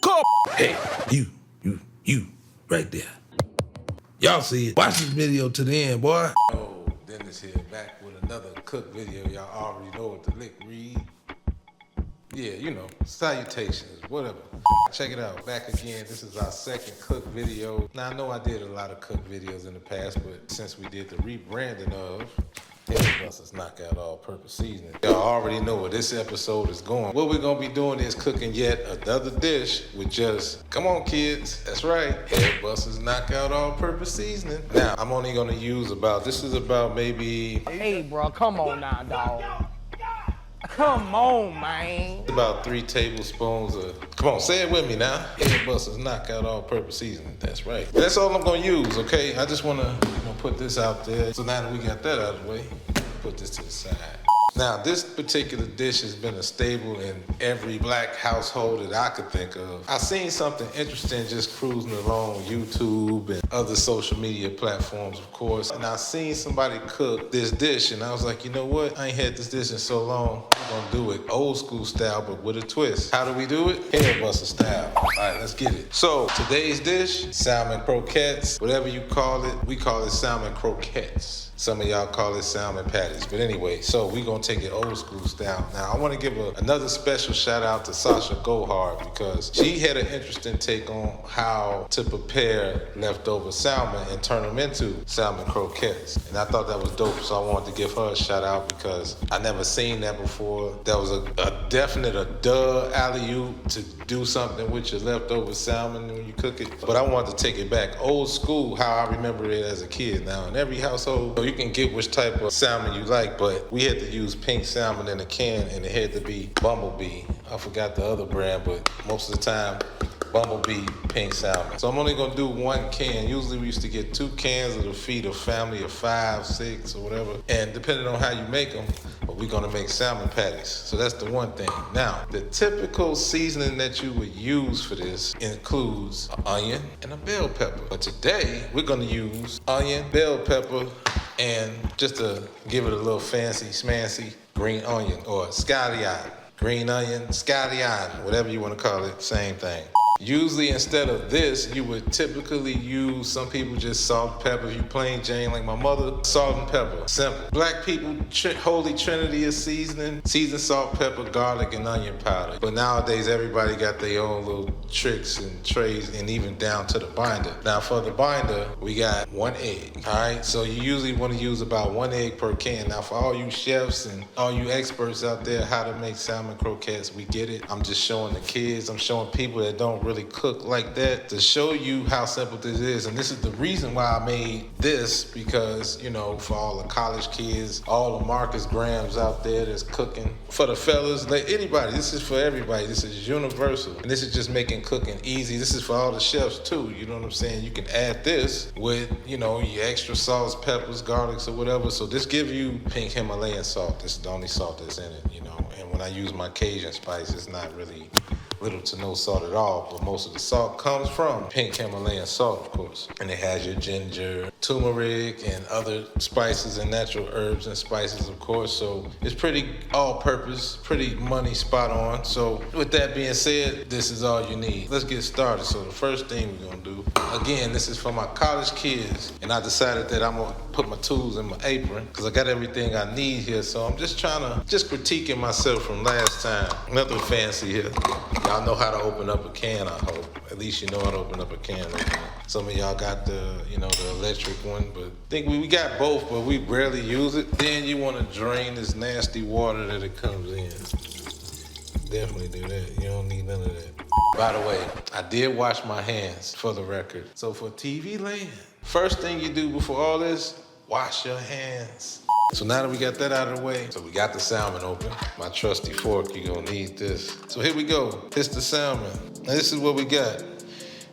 Cookup. Hey, you, right there. Y'all see it. Watch this video to the end, boy. Oh, Dennis here, back with another cook video. Y'all already know what the lick read. Yeah, you know, salutations, whatever. Check it out, back again. This is our second cook video. Now, I know I did a lot of cook videos in the past, but since we did the rebranding of Headbussers Knockout All-Purpose Seasoning, y'all already know where this episode is going. What we're gonna be doing is cooking yet another dish with just, come on kids, that's right, Headbussers Knockout All-Purpose Seasoning. Now, I'm only gonna use this is about maybe... Hey, bro, come on now, dog. Come on, man. About 3 tablespoons of, come on, say it with me now. Headbussers Knockout All-Purpose Seasoning, that's right. That's all I'm gonna use, okay? I just wanna put this out there. So now that we got that out of the way, put this to the side. Now, this particular dish has been a staple in every black household that I could think of. I seen something interesting just cruising along YouTube and other social media platforms, of course. And I seen somebody cook this dish, and I was like, you know what? I ain't had this dish in so long. We're gonna do it old school style, but with a twist. How do we do it? Headbusser style. All right, let's get it. So, today's dish, salmon croquettes. Whatever you call it, we call it salmon croquettes. Some of y'all call it salmon patties. But anyway, so we gonna take it old school style. Now, I wanna give another special shout out to Sasha Gohard because she had an interesting take on how to prepare leftover salmon and turn them into salmon croquettes. And I thought that was dope, so I wanted to give her a shout out because I never seen that before. That was a definite alley-oop to do something with your leftover salmon when you cook it. But I wanted to take it back old school, how I remember it as a kid. Now, in every household, you can get which type of salmon you like, but we had to use pink salmon in a can, and it had to be Bumblebee. I forgot the other brand, but most of the time, Bumblebee pink salmon. So I'm only gonna do 1 can. Usually we used to get 2 cans of to feed a family of 5, 6, or whatever. And depending on how you make them, but we're gonna make salmon patties. So that's the one thing. Now, the typical seasoning that you would use for this includes an onion and a bell pepper. But today, we're gonna use onion, bell pepper, and just to give it a little fancy smancy, green onion or scallion. Green onion, scallion, whatever you want to call it, same thing. Usually instead of this, you would typically use, some people just salt and pepper. If you plain Jane like my mother, salt and pepper, simple. Black people, holy trinity of seasoning, seasoned salt, pepper, garlic, and onion powder. But nowadays, everybody got their own little tricks and trays, and even down to the binder. Now for the binder, we got 1 egg, all right? So you usually want to use about 1 egg per can. Now for all you chefs and all you experts out there, how to make salmon croquettes, we get it. I'm just showing the kids, I'm showing people that don't really cook like that to show you how simple this is. And this is the reason why I made this, because, you know, for all the college kids, all the Marcus Grahams out there that's cooking, for the fellas, like anybody, this is for everybody. This is universal. And this is just making cooking easy. This is for all the chefs too, you know what I'm saying? You can add this with, you know, your extra salts, peppers, garlics, or whatever. So this gives you pink Himalayan salt. This is the only salt that's in it, you know. And when I use my Cajun spice, it's not really little to no salt at all, but most of the salt comes from pink Himalayan salt, of course. And it has your ginger, turmeric, and other spices and natural herbs and spices, of course. So it's pretty all-purpose, pretty money spot on. So with that being said, this is all you need. Let's get started. So the first thing we're gonna do, again, this is for my college kids, and I decided that I'm gonna put my tools in my apron because I got everything I need here. So I'm just critiquing myself from last time. Nothing fancy here. Y'all know how to open up a can, I hope. At least you know how to open up a can. Some of y'all got the electric one, but I think we got both, but we rarely use it. Then you want to drain this nasty water that it comes in. Definitely do that. You don't need none of that. By the way, I did wash my hands, for the record. So for TV land, first thing you do before all this, wash your hands. So now that we got that out of the way, so we got the salmon open. My trusty fork, you're gonna need this. So here we go, it's the salmon. Now this is what we got.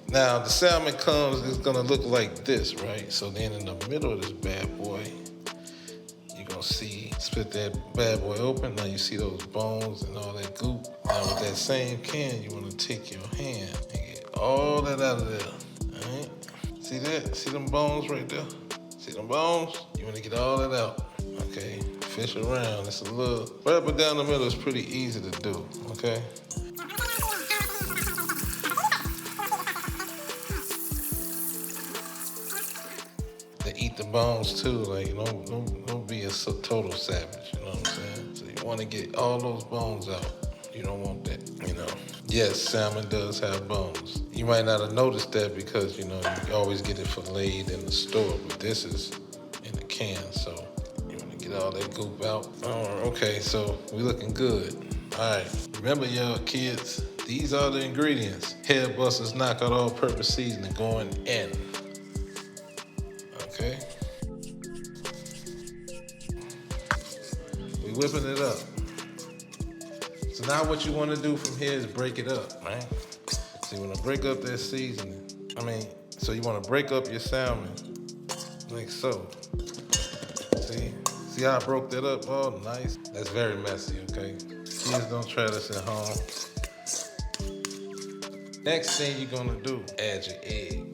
Now the salmon it's gonna look like this, right? So then in the middle of this bad boy, you're gonna see, split that bad boy open. Now you see those bones and all that goop. Now with that same can, you wanna take your hand and get all that out of there, all right? See that? See them bones right there? See them bones? You wanna get all that out. Okay, fish around. It's a little, right up and down the middle is pretty easy to do, okay? the bones too. Like, don't be a total savage. You know what I'm saying? So you want to get all those bones out. You don't want that, you know. Yes, salmon does have bones. You might not have noticed that because, you always get it filleted in the store, but this is in a can, so you want to get all that goop out. Okay, so we looking good. All right, remember y'all kids, these are the ingredients. Headbussers Knockout All-Purpose Seasoning going in. Okay. We whipping it up. So now what you want to do from here is break it up, right? So you want to break up that seasoning. So you want to break up your salmon, like so. See how I broke that up? Oh, nice. That's very messy, okay? Kids, don't try this at home. Next thing you're gonna do, add your egg.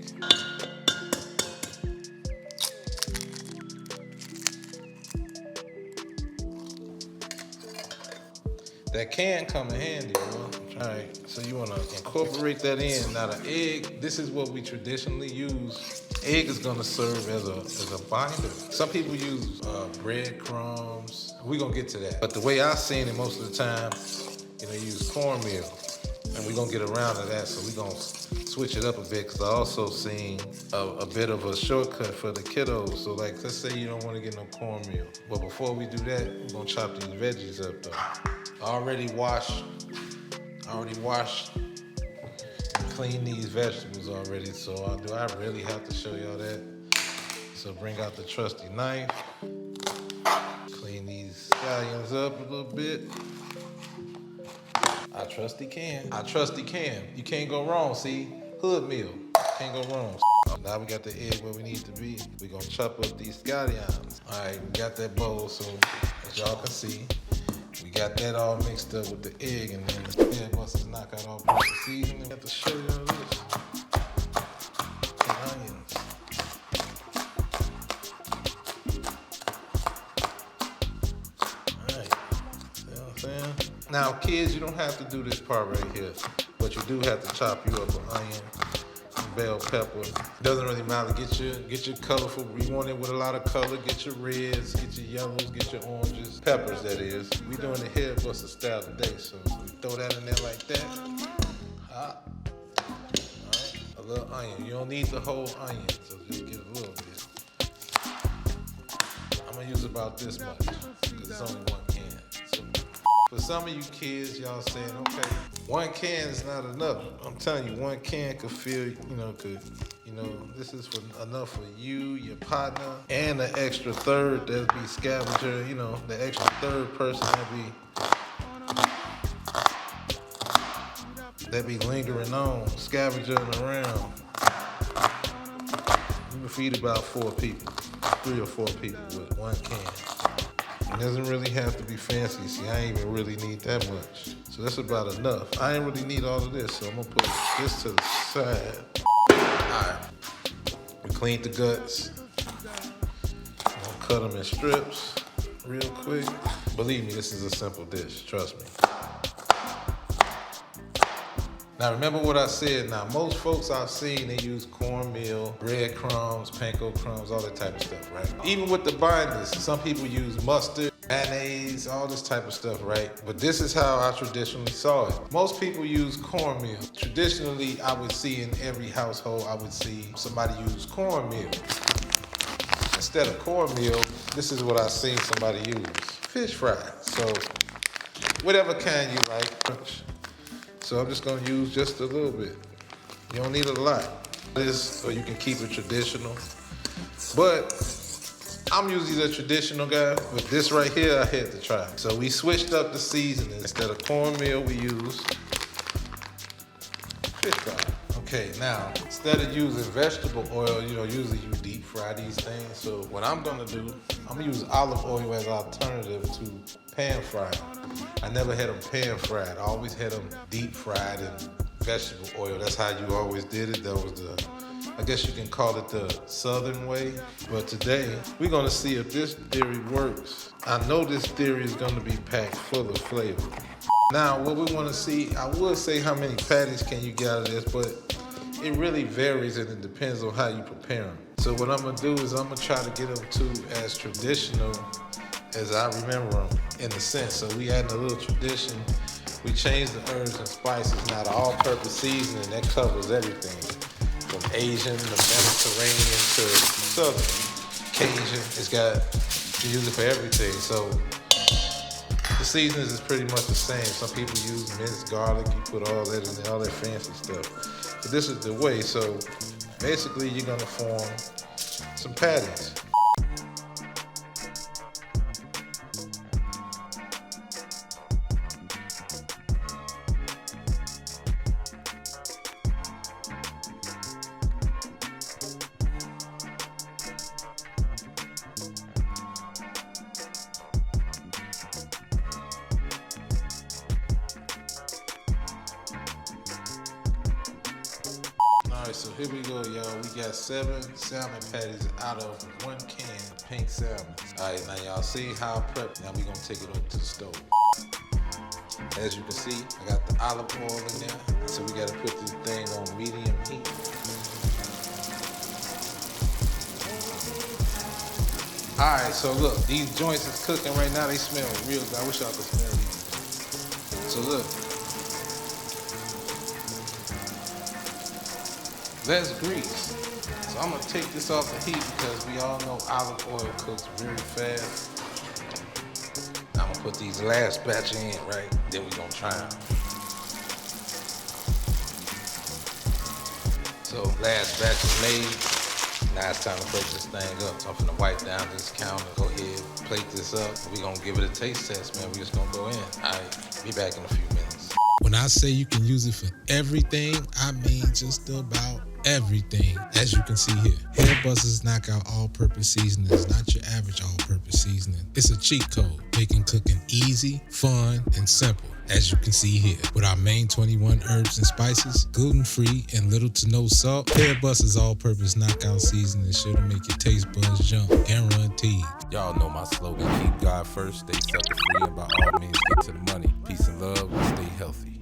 That can come in handy, bro. All right, so you wanna incorporate that in. Now the egg, this is what we traditionally use. Egg is gonna serve as a binder. Some people use breadcrumbs. We're gonna get to that. But the way I've seen it most of the time, you use cornmeal. And we're gonna get around to that, so we're gonna switch it up a bit, because I also seen a bit of a shortcut for the kiddos. So like, let's say you don't wanna get no cornmeal. But before we do that, we're gonna chop these veggies up though. I already washed, clean these vegetables already, so do I really have to show y'all that? So bring out the trusty knife, clean these scallions up a little bit. I trust he can. You can't go wrong, see? Hood meal, can't go wrong. Now we got the egg where we need to be. We're gonna chop up these scallions. All right, we got that bowl, so as y'all can see, we got that all mixed up with the egg, and then the Headbussers Knockout All-Purpose Seasoning. I have to show y'all this. And onions. All right, see what I'm saying? Now, kids, you don't have to do this part right here, but you do have to chop you up an onion, bell pepper. Doesn't really matter. Get your colorful. You want it with a lot of color. Get your reds, get your yellows, get your oranges, peppers. That is. We doing the Headbusser style today, so we throw that in there like that. Hot. All right. A little onion. You don't need the whole onion, so just get a little bit. I'm gonna use about this much because it's only one can. So for some of you kids, y'all saying, okay, one can is not enough. I'm telling you, one can could fill, this is enough for you, your partner, and the extra third that'd be scavenger, the extra third person that'd be lingering on, scavenging around. You can feed about 4 people, 3 or 4 people with one can. It doesn't really have to be fancy. See, I ain't even really need that much. So that's about enough. I ain't really need all of this, so I'm gonna put this to the side. All right, we cleaned the guts. I'm gonna cut them in strips real quick. Believe me, this is a simple dish, trust me. Now remember what I said. Now most folks I've seen, they use cornmeal, breadcrumbs, panko crumbs, all that type of stuff, right? Even with the binders, some people use mustard, mayonnaise, all this type of stuff, right? But this is how I traditionally saw it. Most people use cornmeal. Traditionally, I would see in every household, I would see somebody use cornmeal. Instead of cornmeal, this is what I seen somebody use. Fish fry. So whatever kind you like. So I'm just gonna use just a little bit. You don't need a lot. This, or you can keep it traditional. But I'm usually the traditional guy, but this right here I had to try. So we switched up the seasoning. Instead of cornmeal, we use fish fry. Okay, now, instead of using vegetable oil, usually you deep fry these things. So what I'm gonna do, I'm gonna use olive oil as an alternative to pan fried. I never had them pan fried. I always had them deep fried in vegetable oil. That's how you always did it. That was I guess you can call it the southern way. But today, we're gonna see if this theory works. I know this theory is gonna be packed full of flavor. Now, what we wanna see, I would say how many patties can you get out of this, but it really varies and it depends on how you prepare them. So what I'm gonna do is I'm gonna try to get them to as traditional as I remember them in a sense. So we adding a little tradition. We changed the herbs and spices now to all-purpose seasoning that covers everything from Asian to Mediterranean to Southern Cajun. It's got you use it for everything. So the seasonings is pretty much the same. Some people use minced garlic. You put all that in there, all that fancy stuff. But this is the way. So basically, you're gonna form some patties. All right, so here we go, y'all. We got 7 salmon patties out of 1 can of pink salmon. All right, now y'all see how I prepped. Now we gonna take it over to the stove. As you can see, I got the olive oil in there. So we gotta put this thing on medium heat. All right, so look, these joints is cooking right now. They smell real good. I wish y'all could smell these. So look. Less grease. So I'm gonna take this off the heat because we all know olive oil cooks very fast. I'm gonna put these last batch in, right? Then we gonna try them. So last batch is made. Now it's time to break this thing up. So I'm gonna wipe down this counter. Go ahead, plate this up. We gonna give it a taste test, man. We just gonna go in. All right, be back in a few minutes. When I say you can use it for everything, I mean just about everything, as you can see here. Headbussers knockout all-purpose seasoning is not your average all-purpose seasoning. It's a cheat code, making cooking easy, fun, and simple, as you can see here. With our main 21 herbs and spices, gluten-free, and little to no salt, Headbussers all-purpose knockout seasoning is sure to make your taste buds jump, guaranteed. Y'all know my slogan, keep God first, stay sucker-free, and by all means get to the money. Peace and love, and stay healthy.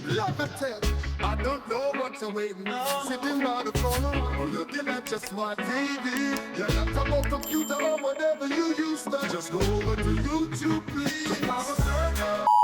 Love and tell, I don't know what you're waiting. Sitting by the corner, looking at your smart TV. Your laptop or computer or whatever you use to. Just go over to YouTube, please. PowerCircle.